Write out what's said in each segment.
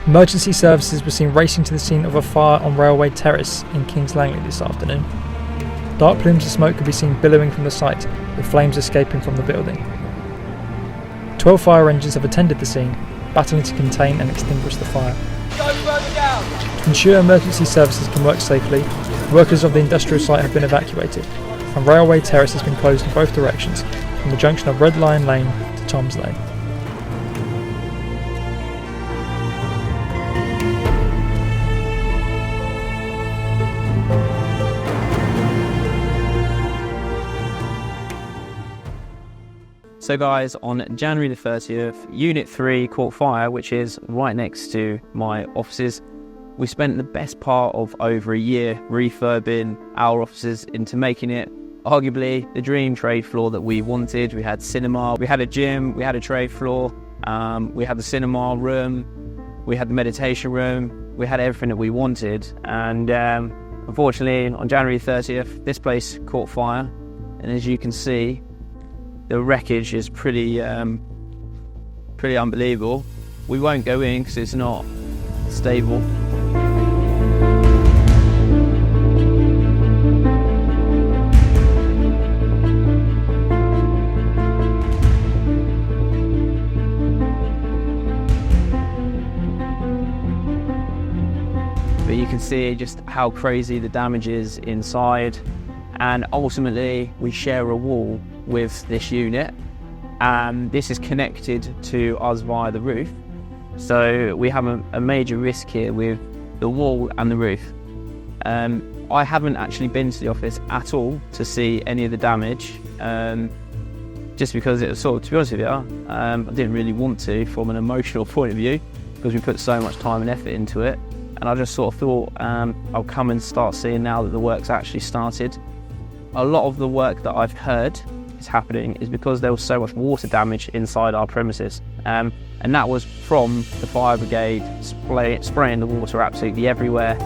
Emergency services were seen racing to the scene of a fire on Railway Terrace in Kings Langley this afternoon. Dark plumes of smoke could be seen billowing from the site, with flames escaping from the building. 12 fire engines have attended the scene, battling to contain and extinguish the fire. Go further down! To ensure emergency services can work safely, workers of the industrial site have been evacuated, and Railway Terrace has been closed in both directions, from the junction of Red Lion Lane to Tom's Lane. So guys, on January the 30th, Unit 3 caught fire, which is right next to my offices. We spent the best part of over a year refurbing our offices into making it arguably the dream trade floor that we wanted. We had cinema, we had a gym, we had a trade floor, we had the cinema room, we had the meditation room, we had everything that we wanted. And unfortunately, on January 30th, this place caught fire. And as you can see, the wreckage is pretty unbelievable. We won't go in because it's not stable. But you can see just how crazy the damage is inside. And ultimately, we share a wall with this unit, and this is connected to us via the roof. So we have a major risk here with the wall and the roof. I haven't actually been to the office at all to see any of the damage, just because it was sort of, to be honest with you, I didn't really want to from an emotional point of view, because we put so much time and effort into it. And I just sort of thought I'll come and start seeing now that the work's actually started. A lot of the work that I've heard is happening is because there was so much water damage inside our premises, and that was from the fire brigade spraying the water absolutely everywhere,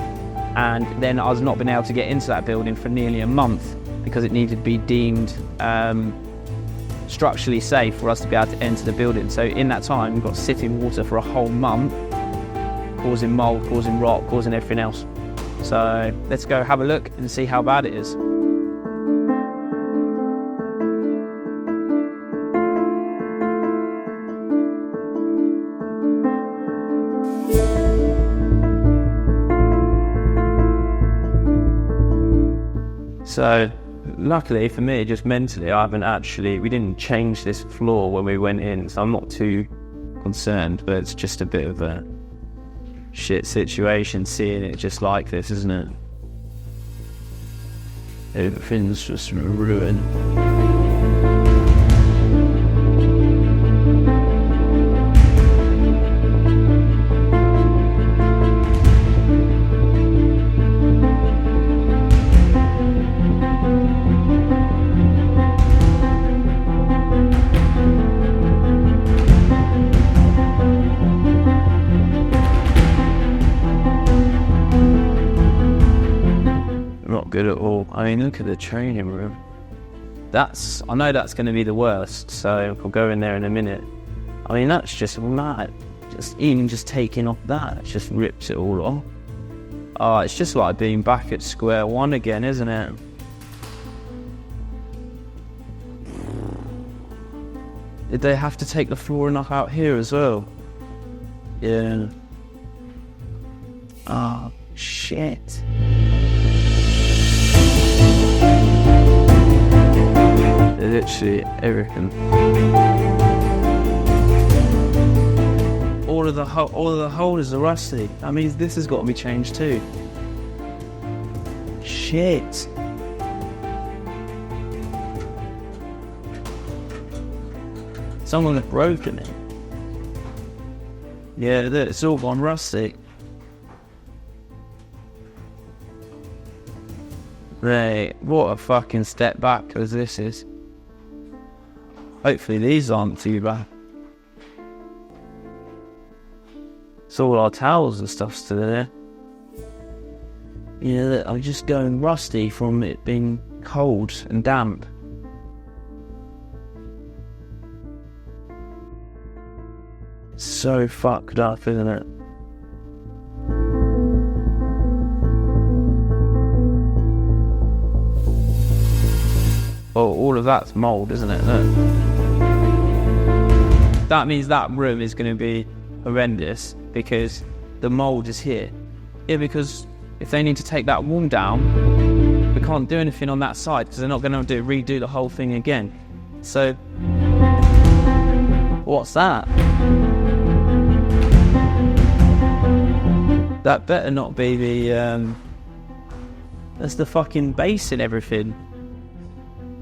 and then us not being able to get into that building for nearly a month because it needed to be deemed structurally safe for us to be able to enter the building. So in that time we've got sitting water for a whole month, causing mould, causing rot, causing everything else. So let's go have a look and see how bad it is. So luckily for me, just mentally, we didn't change this floor when we went in, so I'm not too concerned, but it's just a bit of a shit situation seeing it just like this, isn't it? Everything's just ruined. Good at all. I mean, look at the training room. I know that's going to be the worst, so I'll go in there in a minute. I mean, that's just mad. Just taking off that, it just rips it all off. Oh, it's just like being back at square one again, isn't it? Did they have to take the flooring off out here as well? Yeah. Oh, shit. Literally everything. All of the holders are rusty. That means this has got to be changed too. Shit. Someone had broken it. Yeah, it's all gone rusty. Right, what a fucking step back as this is. Hopefully these aren't too bad. It's all our towels and stuff still there. Yeah, I'm just going rusty from it being cold and damp. So fucked up, isn't it? Oh, all of that's mould, isn't it? Look. That means that room is going to be horrendous because the mould is here. Yeah, because if they need to take that wall down, we can't do anything on that side because they're not going to redo the whole thing again. So, what's that? That better not be the, that's the fucking base and everything.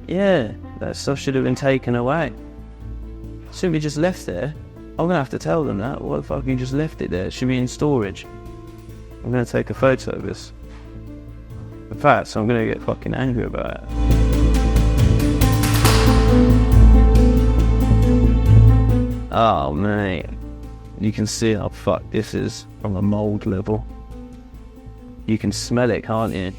Yeah, that stuff should have been taken away. Shouldn't be just left there. I'm going to have to tell them that. What the fuck, you just left it there? It should be in storage. I'm going to take a photo of this. In fact, so I'm going to get fucking angry about it. Oh, mate. You can see how fucked this is from a mould level. You can smell it, can't you?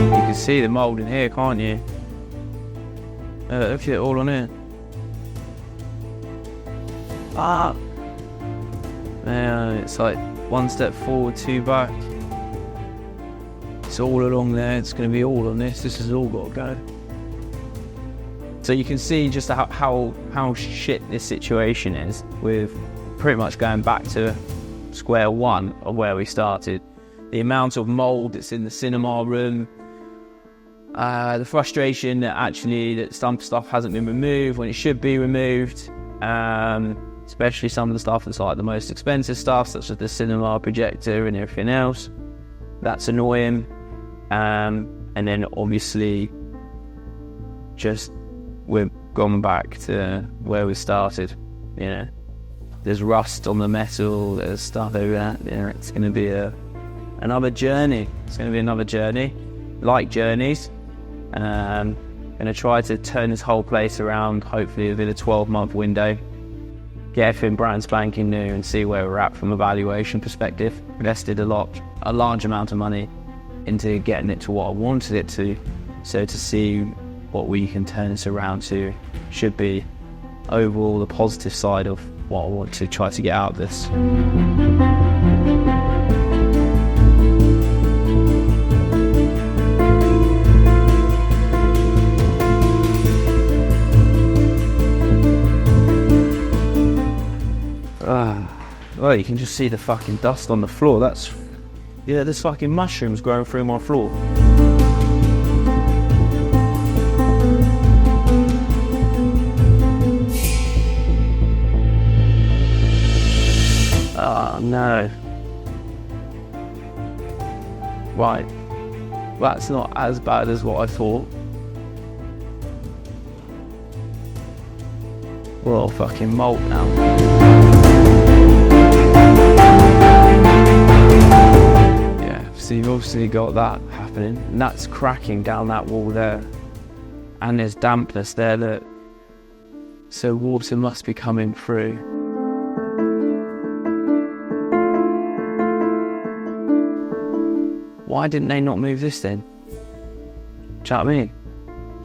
You can see the mould in here, can't you? Look at it all on here. Ah! Man, it's like one step forward, two back. It's all along there, it's going to be all on this. This has all got to go. So you can see just how shit this situation is, with pretty much going back to square one of where we started. The amount of mould that's in the cinema room, the frustration that actually that some stuff hasn't been removed when it should be removed, especially some of the stuff that's like the most expensive stuff, such as the cinema projector and everything else. That's annoying. And then obviously just we've gone back to where we started. You know, there's rust on the metal, there's stuff over that. You know, it's going to be another journey. It's going to be another journey, like journeys. Going to try to turn this whole place around, hopefully within a 12-month window. Get everything brand spanking new and see where we're at from a valuation perspective. Invested a large amount of money into getting it to what I wanted it to. So to see what we can turn this around to should be overall the positive side of what I want to try to get out of this. Well, you can just see the fucking dust on the floor. Yeah, there's fucking mushrooms growing through my floor. Oh no. Right. That's not as bad as what I thought. We're all fucking mold now. So you've obviously got that happening, and that's cracking down that wall there, and there's dampness there, look. So water must be coming through. Why didn't they not move this then? Do you know what I mean?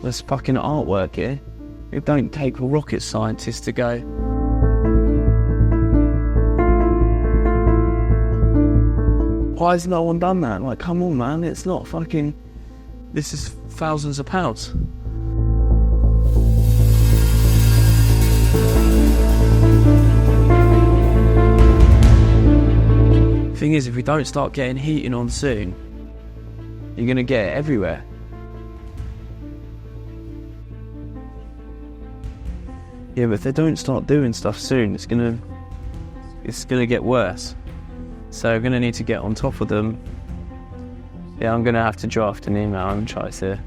There's fucking artwork here. It don't take a rocket scientist to go, why has no one done that? Like, come on, man, it's not fucking... This is thousands of pounds. Thing is, if we don't start getting heating on soon, you're going to get it everywhere. Yeah, but if they don't start doing stuff soon, it's going to get worse. So we're going to need to get on top of them. Yeah, I'm going to have to draft an email and try to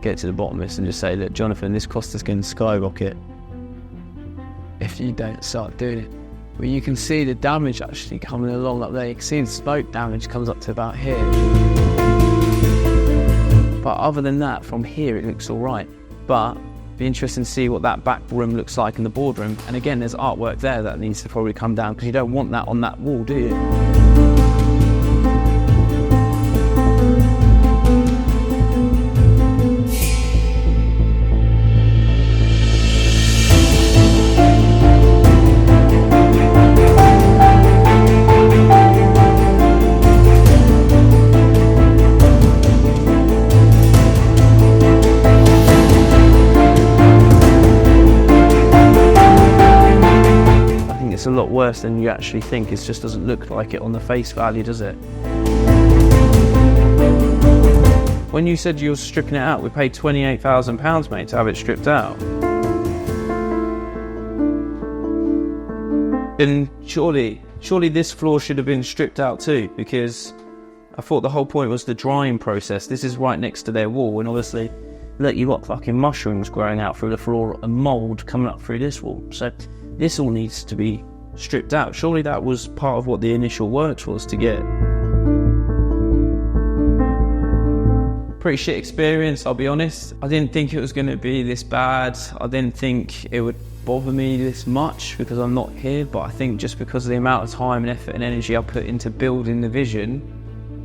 get to the bottom of this and just say, look, Jonathan, this cost is going to skyrocket if you don't start doing it. Well, you can see the damage actually coming along up there. You can see the smoke damage comes up to about here. But other than that, from here it looks all right. But be interesting to see what that back room looks like in the boardroom. And again, there's artwork there that needs to probably come down because you don't want that on that wall, do you? worse than you actually think. It just doesn't look like it on the face value, does it? When you said you were stripping it out, we paid £28,000, mate, to have it stripped out. And surely this floor should have been stripped out too, because I thought the whole point was the drying process. This is right next to their wall, and obviously, look, you've got fucking mushrooms growing out through the floor and mould coming up through this wall. So this all needs to be stripped out. Surely that was part of what the initial works was to get. Pretty shit experience, I'll be honest. I didn't think it was going to be this bad. I didn't think it would bother me this much because I'm not here, but I think just because of the amount of time and effort and energy I put into building the vision,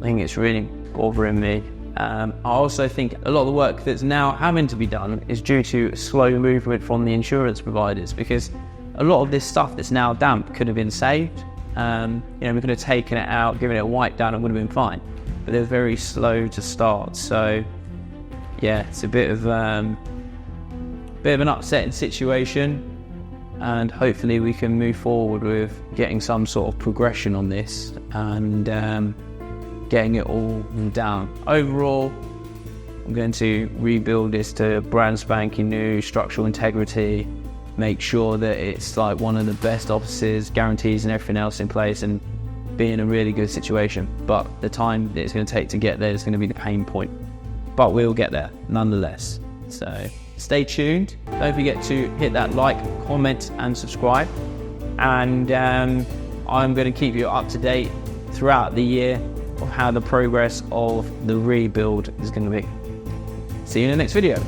I think it's really bothering me. I also think a lot of the work that's now having to be done is due to slow movement from the insurance providers, because a lot of this stuff that's now damp could have been saved. We could have taken it out, given it a wipe down, and would have been fine. But they're very slow to start. So yeah, it's a bit of an upsetting situation, and hopefully we can move forward with getting some sort of progression on this and getting it all down. Overall, I'm going to rebuild this to brand spanking new structural integrity, make sure that it's like one of the best offices, guarantees and everything else in place, and be in a really good situation. But the time that it's going to take to get there is going to be the pain point. But we'll get there nonetheless. So stay tuned. Don't forget to hit that like, comment and subscribe. And I'm going to keep you up to date throughout the year of how the progress of the rebuild is going to be. See you in the next video.